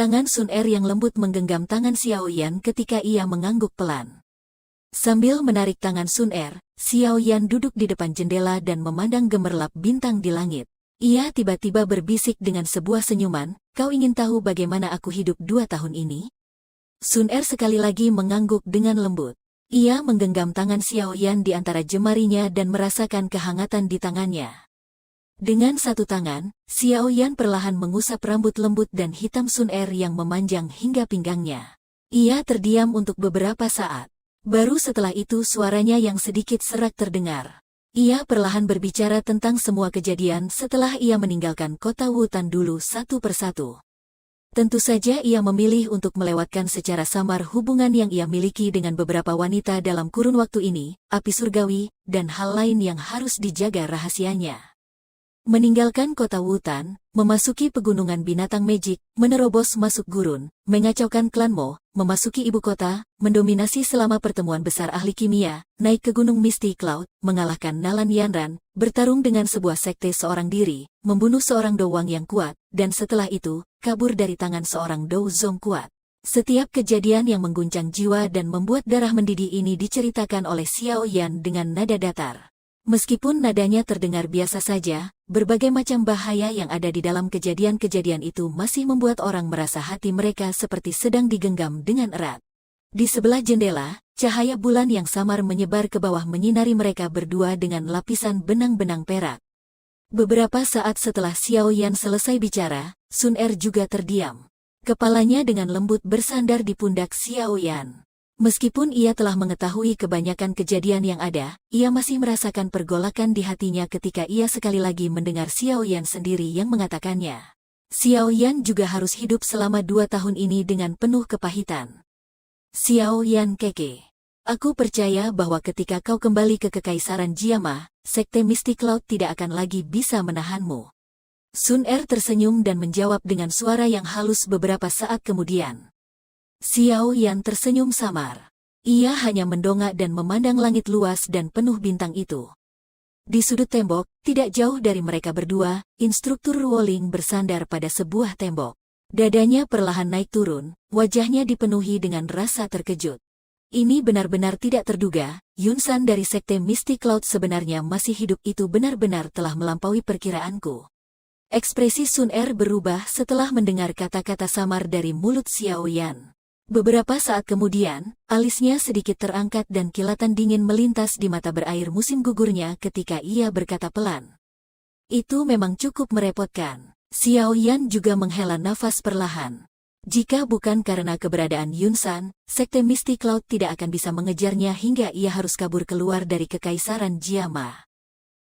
Tangan Sun Er yang lembut menggenggam tangan Xiao Yan ketika ia mengangguk pelan. Sambil menarik tangan Sun Er, Xiao Yan duduk di depan jendela dan memandang gemerlap bintang di langit. Ia tiba-tiba berbisik dengan sebuah senyuman, "Kau ingin tahu bagaimana aku hidup 2 tahun ini?" Sun Er sekali lagi mengangguk dengan lembut. Ia menggenggam tangan Xiao Yan di antara jemarinya dan merasakan kehangatan di tangannya. Dengan satu tangan, Xiao Yan perlahan mengusap rambut lembut dan hitam Sun Er yang memanjang hingga pinggangnya. Ia terdiam untuk beberapa saat. Baru setelah itu suaranya yang sedikit serak terdengar. Ia perlahan berbicara tentang semua kejadian setelah ia meninggalkan kota Wutan dulu satu persatu. Tentu saja ia memilih untuk melewatkan secara samar hubungan yang ia miliki dengan beberapa wanita dalam kurun waktu ini, api surgawi, dan hal lain yang harus dijaga rahasianya. Meninggalkan kota Wutan, memasuki pegunungan binatang Magic, menerobos masuk gurun, mengacaukan klan Mo, memasuki ibu kota, mendominasi selama pertemuan besar ahli kimia, naik ke gunung Misty Cloud, mengalahkan Nalan Yanran, bertarung dengan sebuah sekte seorang diri, membunuh seorang Dowang yang kuat, dan setelah itu, kabur dari tangan seorang Dou Zong kuat. Setiap kejadian yang mengguncang jiwa dan membuat darah mendidih ini diceritakan oleh Xiao Yan dengan nada datar. Meskipun nadanya terdengar biasa saja, berbagai macam bahaya yang ada di dalam kejadian-kejadian itu masih membuat orang merasa hati mereka seperti sedang digenggam dengan erat. Di sebelah jendela, cahaya bulan yang samar menyebar ke bawah menyinari mereka berdua dengan lapisan benang-benang perak. Beberapa saat setelah Xiao Yan selesai bicara, Sun Er juga terdiam. Kepalanya dengan lembut bersandar di pundak Xiao Yan. Meskipun ia telah mengetahui kebanyakan kejadian yang ada, ia masih merasakan pergolakan di hatinya ketika ia sekali lagi mendengar Xiao Yan sendiri yang mengatakannya. Xiao Yan juga harus hidup selama 2 tahun ini dengan penuh kepahitan. Xiao Yan keke. Aku percaya bahwa ketika kau kembali ke Kekaisaran Jiama, Sekte Misty Cloud tidak akan lagi bisa menahanmu. Sun Er tersenyum dan menjawab dengan suara yang halus beberapa saat kemudian. Xiao Yan tersenyum samar. Ia hanya mendongak dan memandang langit luas dan penuh bintang itu. Di sudut tembok, tidak jauh dari mereka berdua, instruktur Ruoling bersandar pada sebuah tembok. Dadanya perlahan naik turun, wajahnya dipenuhi dengan rasa terkejut. Ini benar-benar tidak terduga, Yunsan dari Sekte Misty Cloud sebenarnya masih hidup, itu benar-benar telah melampaui perkiraanku. Ekspresi Sun Er berubah setelah mendengar kata-kata samar dari mulut Xiao Yan. Beberapa saat kemudian, alisnya sedikit terangkat dan kilatan dingin melintas di mata berair musim gugurnya ketika ia berkata pelan. Itu memang cukup merepotkan. Xiao Yan juga menghela nafas perlahan. Jika bukan karena keberadaan Yunsan, Sekte Misty Cloud tidak akan bisa mengejarnya hingga ia harus kabur keluar dari Kekaisaran Jiama.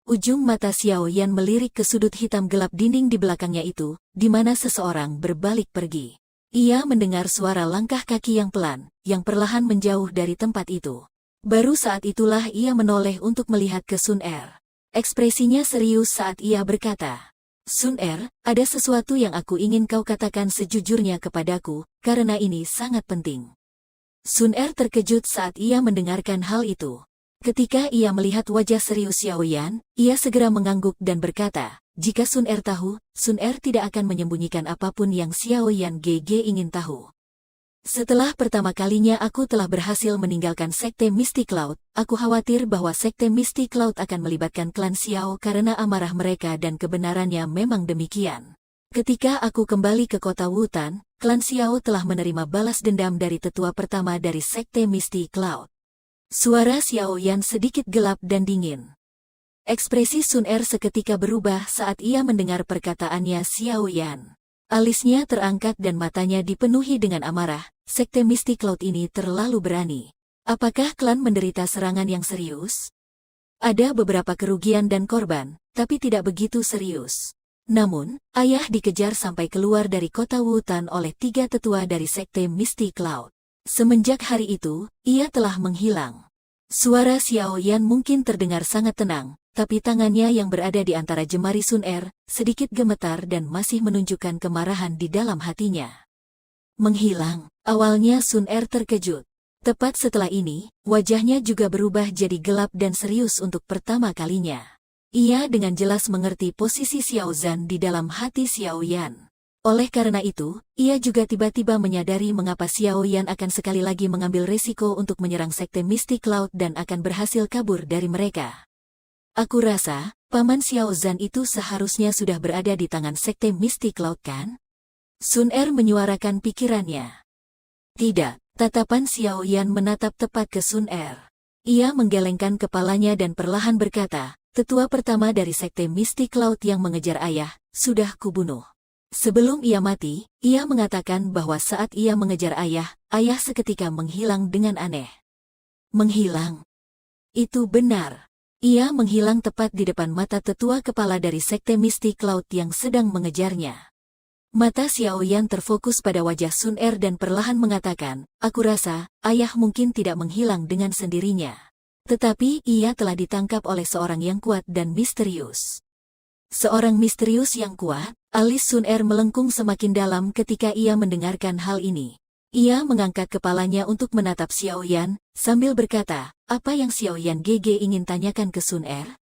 Ujung mata Xiao Yan melirik ke sudut hitam gelap dinding di belakangnya itu, di mana seseorang berbalik pergi. Ia mendengar suara langkah kaki yang pelan, yang perlahan menjauh dari tempat itu. Baru saat itulah ia menoleh untuk melihat ke Sun Er. Ekspresinya serius saat ia berkata, "Sun Er, ada sesuatu yang aku ingin kau katakan sejujurnya kepadaku, karena ini sangat penting." Sun Er terkejut saat ia mendengarkan hal itu. Ketika ia melihat wajah serius Xiao Yan, ia segera mengangguk dan berkata, jika Sun Er tahu, Sun Er tidak akan menyembunyikan apapun yang Xiao Yan GG ingin tahu. Setelah pertama kalinya aku telah berhasil meninggalkan Sekte Misty Cloud, aku khawatir bahwa Sekte Misty Cloud akan melibatkan klan Xiao karena amarah mereka dan kebenarannya memang demikian. Ketika aku kembali ke kota Wutan, klan Xiao telah menerima balas dendam dari tetua pertama dari Sekte Misty Cloud. Suara Xiao Yan sedikit gelap dan dingin. Ekspresi Sun Er seketika berubah saat ia mendengar perkataannya Xiao Yan. Alisnya terangkat dan matanya dipenuhi dengan amarah. Sekte Misty Cloud ini terlalu berani. Apakah klan menderita serangan yang serius? Ada beberapa kerugian dan korban, tapi tidak begitu serius. Namun, ayah dikejar sampai keluar dari kota Wutan oleh 3 tetua dari Sekte Misty Cloud. Semenjak hari itu, ia telah menghilang. Suara Xiao Yan mungkin terdengar sangat tenang, tapi tangannya yang berada di antara jemari Sun Er sedikit gemetar dan masih menunjukkan kemarahan di dalam hatinya. Menghilang. Awalnya Sun Er terkejut. Tepat setelah ini, wajahnya juga berubah jadi gelap dan serius untuk pertama kalinya. Ia dengan jelas mengerti posisi Xiao Zhan di dalam hati Xiao Yan. Oleh karena itu, ia juga tiba-tiba menyadari mengapa Xiao Yan akan sekali lagi mengambil resiko untuk menyerang Sekte Mistik Laut dan akan berhasil kabur dari mereka. Aku rasa, Paman Xiao Zhan itu seharusnya sudah berada di tangan Sekte Mistik Laut kan? Sun Er menyuarakan pikirannya. Tidak, tatapan Xiao Yan menatap tepat ke Sun Er. Ia menggelengkan kepalanya dan perlahan berkata, tetua pertama dari Sekte Mistik Laut yang mengejar ayah, sudah kubunuh. Sebelum ia mati, ia mengatakan bahwa saat ia mengejar ayah, ayah seketika menghilang dengan aneh. Menghilang? Itu benar. Ia menghilang tepat di depan mata tetua kepala dari Sekte Mistik Laut yang sedang mengejarnya. Mata Xiao Yan terfokus pada wajah Sun Er dan perlahan mengatakan, aku rasa, ayah mungkin tidak menghilang dengan sendirinya. Tetapi ia telah ditangkap oleh seorang yang kuat dan misterius. Seorang misterius yang kuat, alis Sun Er melengkung semakin dalam ketika ia mendengarkan hal ini. Ia mengangkat kepalanya untuk menatap Xiao Yan, sambil berkata, apa yang Xiao Yan GG ingin tanyakan ke Sun Er?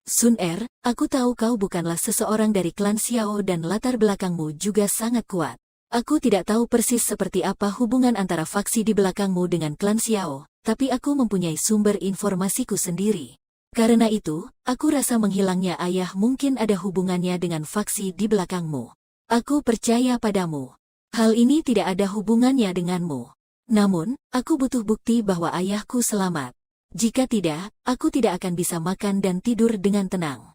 Sun Er, aku tahu kau bukanlah seseorang dari klan Xiao dan latar belakangmu juga sangat kuat. Aku tidak tahu persis seperti apa hubungan antara faksi di belakangmu dengan klan Xiao, tapi aku mempunyai sumber informasiku sendiri. Karena itu, aku rasa menghilangnya ayah mungkin ada hubungannya dengan faksi di belakangmu. Aku percaya padamu. Hal ini tidak ada hubungannya denganmu. Namun, aku butuh bukti bahwa ayahku selamat. Jika tidak, aku tidak akan bisa makan dan tidur dengan tenang.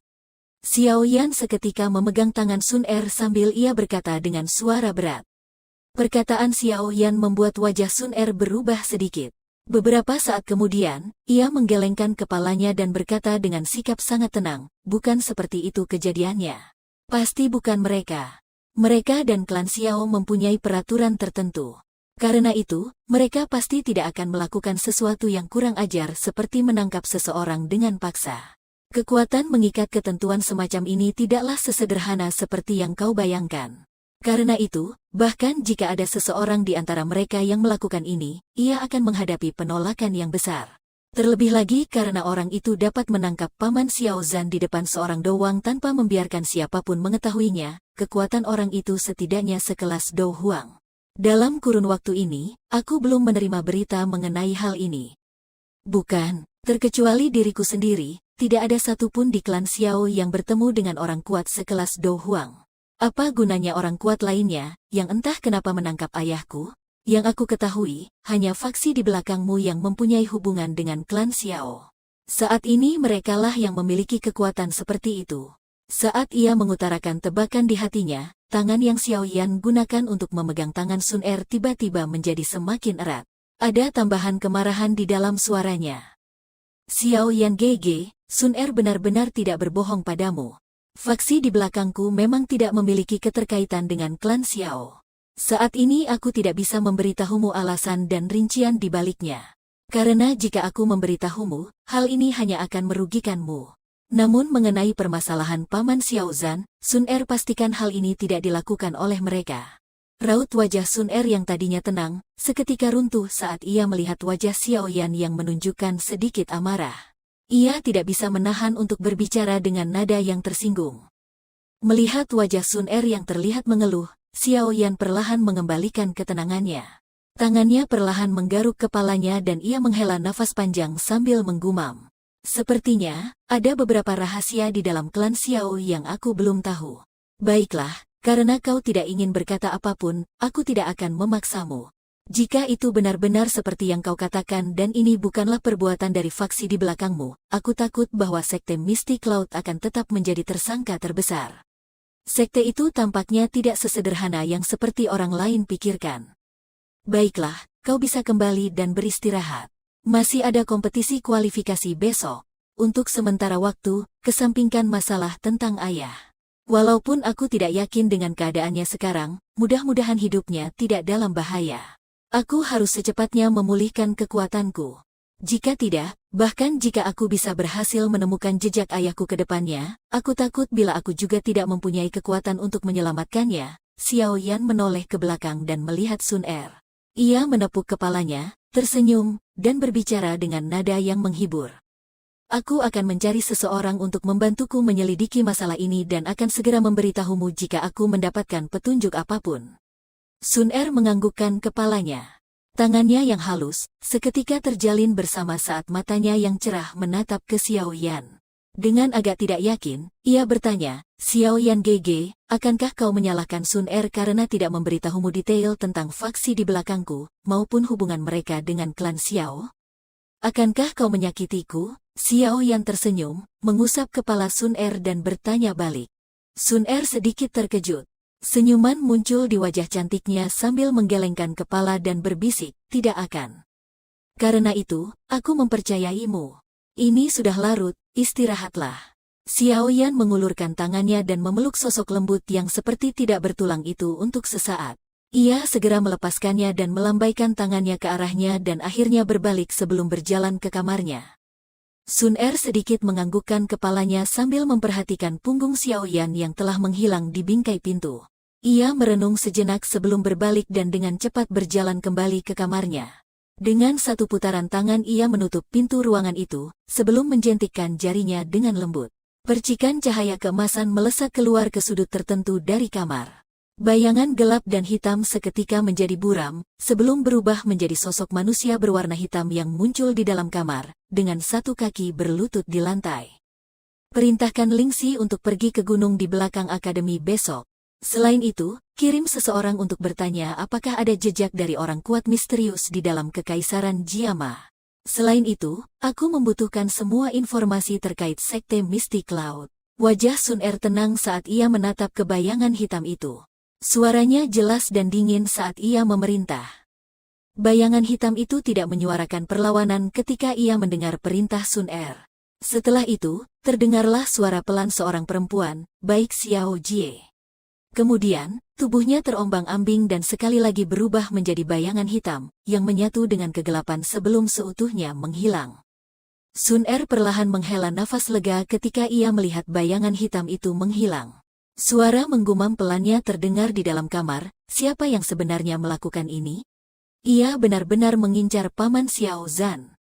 Xiao Yan seketika memegang tangan Sun Er sambil ia berkata dengan suara berat. Perkataan Xiao Yan membuat wajah Sun Er berubah sedikit. Beberapa saat kemudian, ia menggelengkan kepalanya dan berkata dengan sikap sangat tenang, bukan seperti itu kejadiannya. Pasti bukan mereka. Mereka dan klan Xiao mempunyai peraturan tertentu. Karena itu, mereka pasti tidak akan melakukan sesuatu yang kurang ajar seperti menangkap seseorang dengan paksa. Kekuatan mengikat ketentuan semacam ini tidaklah sesederhana seperti yang kau bayangkan. Karena itu, bahkan jika ada seseorang di antara mereka yang melakukan ini, ia akan menghadapi penolakan yang besar. Terlebih lagi karena orang itu dapat menangkap Paman Xiao Zhan di depan seorang doang tanpa membiarkan siapapun mengetahuinya, kekuatan orang itu setidaknya sekelas Dou Huang. Dalam kurun waktu ini, aku belum menerima berita mengenai hal ini. Bukan, terkecuali diriku sendiri, tidak ada satupun di klan Xiao yang bertemu dengan orang kuat sekelas Dou Huang. Apa gunanya orang kuat lainnya, yang entah kenapa menangkap ayahku? Yang aku ketahui, hanya faksi di belakangmu yang mempunyai hubungan dengan klan Xiao. Saat ini merekalah yang memiliki kekuatan seperti itu. Saat ia mengutarakan tebakan di hatinya, tangan yang Xiao Yan gunakan untuk memegang tangan Sun Er tiba-tiba menjadi semakin erat. Ada tambahan kemarahan di dalam suaranya. Xiao Yan GG, Sun Er benar-benar tidak berbohong padamu. Faksi di belakangku memang tidak memiliki keterkaitan dengan klan Xiao. Saat ini aku tidak bisa memberitahumu alasan dan rincian di baliknya. Karena jika aku memberitahumu, hal ini hanya akan merugikanmu. Namun mengenai permasalahan Paman Xiao Zhan, Sun Er pastikan hal ini tidak dilakukan oleh mereka. Raut wajah Sun Er yang tadinya tenang, seketika runtuh saat ia melihat wajah Xiao Yan yang menunjukkan sedikit amarah. Ia tidak bisa menahan untuk berbicara dengan nada yang tersinggung. Melihat wajah Sun Er yang terlihat mengeluh, Xiao Yan perlahan mengembalikan ketenangannya. Tangannya perlahan menggaruk kepalanya dan ia menghela nafas panjang sambil menggumam. Sepertinya, ada beberapa rahasia di dalam klan Xiao yang aku belum tahu. Baiklah, karena kau tidak ingin berkata apapun, aku tidak akan memaksamu. Jika itu benar-benar seperti yang kau katakan dan ini bukanlah perbuatan dari faksi di belakangmu, aku takut bahwa Sekte Mistik Laut akan tetap menjadi tersangka terbesar. Sekte itu tampaknya tidak sesederhana yang seperti orang lain pikirkan. Baiklah, kau bisa kembali dan beristirahat. Masih ada kompetisi kualifikasi besok. Untuk sementara waktu, kesampingkan masalah tentang ayah. Walaupun aku tidak yakin dengan keadaannya sekarang, mudah-mudahan hidupnya tidak dalam bahaya. Aku harus secepatnya memulihkan kekuatanku. Jika tidak, bahkan jika aku bisa berhasil menemukan jejak ayahku ke depannya, aku takut bila aku juga tidak mempunyai kekuatan untuk menyelamatkannya. Xiao Yan menoleh ke belakang dan melihat Sun Er. Ia menepuk kepalanya, tersenyum, dan berbicara dengan nada yang menghibur. Aku akan mencari seseorang untuk membantuku menyelidiki masalah ini dan akan segera memberitahumu jika aku mendapatkan petunjuk apapun. Sun Er menganggukkan kepalanya. Tangannya yang halus, seketika terjalin bersama saat matanya yang cerah menatap ke Xiao Yan. Dengan agak tidak yakin, ia bertanya, Xiao Yan GG, akankah kau menyalahkan Sun Er karena tidak memberitahumu detail tentang faksi di belakangku, maupun hubungan mereka dengan klan Xiao? Akankah kau menyakitiku? Xiao Yan tersenyum, mengusap kepala Sun Er dan bertanya balik. Sun Er sedikit terkejut. Senyuman muncul di wajah cantiknya sambil menggelengkan kepala dan berbisik, tidak akan. Karena itu, aku mempercayaimu. Ini sudah larut, istirahatlah. Xiao Yan mengulurkan tangannya dan memeluk sosok lembut yang seperti tidak bertulang itu untuk sesaat. Ia segera melepaskannya dan melambaikan tangannya ke arahnya dan akhirnya berbalik sebelum berjalan ke kamarnya. Sun Er sedikit menganggukkan kepalanya sambil memperhatikan punggung Xiao Yan yang telah menghilang di bingkai pintu. Ia merenung sejenak sebelum berbalik dan dengan cepat berjalan kembali ke kamarnya. Dengan satu putaran tangan ia menutup pintu ruangan itu, sebelum menjentikkan jarinya dengan lembut. Percikan cahaya keemasan melesat keluar ke sudut tertentu dari kamar. Bayangan gelap dan hitam seketika menjadi buram, sebelum berubah menjadi sosok manusia berwarna hitam yang muncul di dalam kamar, dengan satu kaki berlutut di lantai. Perintahkan Lingxi untuk pergi ke gunung di belakang akademi besok. Selain itu, kirim seseorang untuk bertanya apakah ada jejak dari orang kuat misterius di dalam kekaisaran Jiama. Selain itu, aku membutuhkan semua informasi terkait sekte Mystic Cloud. Wajah Sun Er tenang saat ia menatap ke bayangan hitam itu. Suaranya jelas dan dingin saat ia memerintah. Bayangan hitam itu tidak menyuarakan perlawanan ketika ia mendengar perintah Sun Er. Setelah itu, terdengarlah suara pelan seorang perempuan, baik Xiao Jie. Kemudian, tubuhnya terombang-ambing dan sekali lagi berubah menjadi bayangan hitam, yang menyatu dengan kegelapan sebelum seutuhnya menghilang. Sun Er perlahan menghela nafas lega ketika ia melihat bayangan hitam itu menghilang. Suara menggumam pelannya terdengar di dalam kamar, siapa yang sebenarnya melakukan ini? Ia benar-benar mengincar Paman Xiao Zhan.